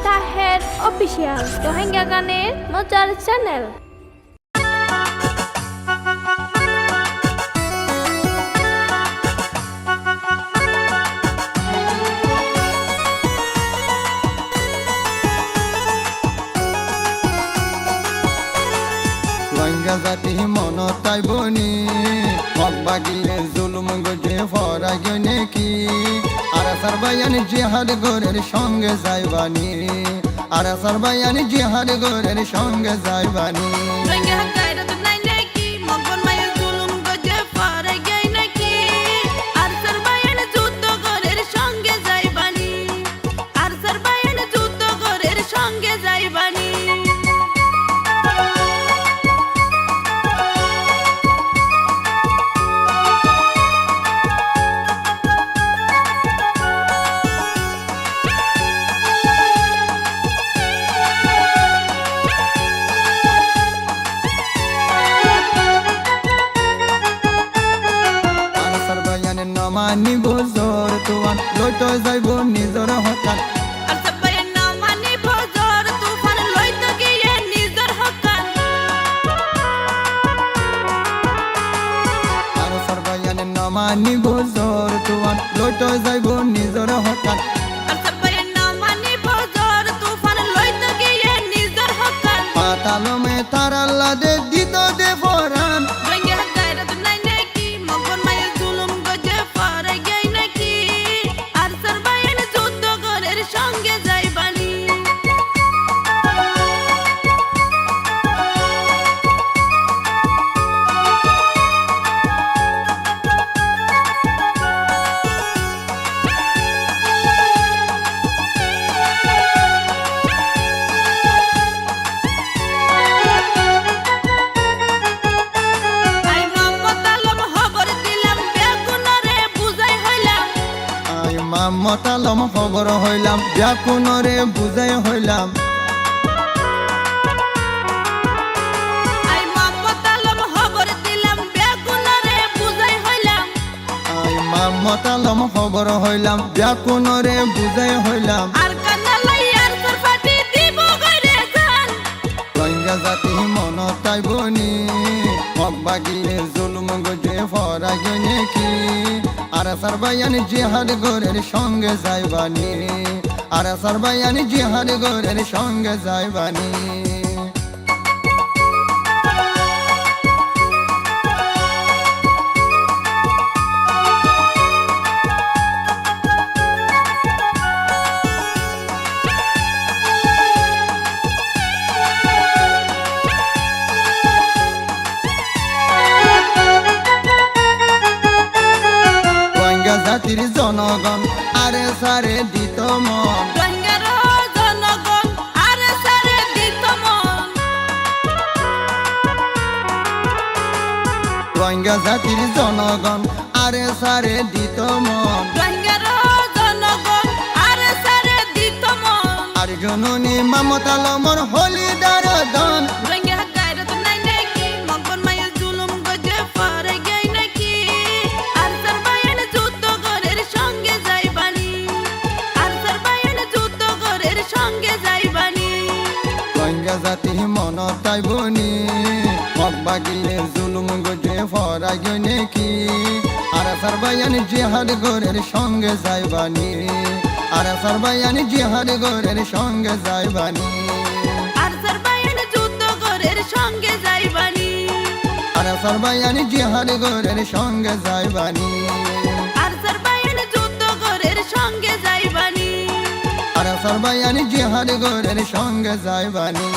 Taher official Rohingya গানের মজার channel. Rohingya জাতি মনত তাইবনি হক বাগিলে জুলুম গজে ফরা গনে কি আর সারবায়ান জিহাদ গোরের সঙ্গে যাইবানি আর সারবায়ান জিহাদ গোরের সঙ্গে যাইবানি মানি বজর তুয়ান লইতো যাইব নিজর হকান আর সবাই না মানি বজর তুফান লইতো গিয়ে নিজর হকান আর সরবায়ান না মানি বজর তুয়ান লইতো যাইব নিজর হকান আর সবাই না মানি বজর তুফান লইতো গিয়ে নিজর হকান পাতালমে তার আল্লাহ দে দিত দে ফরান মতালম খবর হইলাম ব্যাকুণরে বুঝাই হইলাম মতালম খবর হইলাম ব্যাকুণরে বুঝাই হইলাম রোহিঙ্গা জাতি মনত তাইবনি হক বাগিলে জুলুম গজে ফরা গনে কি আর সারবায়ান জিহাদ গোরের সঙ্গে যাইবানি আর সারবায়ান জিহাদ গোরের সঙ্গে যাইবানি জাতির জনগণ আরে সারে দিত মন জনগণ আরে সারে দিত মন রোহিঙ্গা জাতির জনগণ আরে সারে দিত মন জনগণ আরে সারে দিত মন আর জননী মমতালমর হলিদার দন জাতি মনত তাইবনি হক বাগিলে জুলুম গজে ফরা গনে কি আর সারবায়ান জিহাদ গোরের সঙ্গে যাইবানি আর সারবায়ান জিহাদ গোরের সঙ্গে যাইবানি আর সারবায়ান যুদ্ধ গোরের সঙ্গে যাইবানি আর সারবায়ান জিহাদ গোরের সঙ্গে যাইবানি আর সারবায়ান যুদ্ধ গোরের সঙ্গে যাইবানি আর সারবায়ান জিহাদ গোরের সঙ্গে যাইবানি।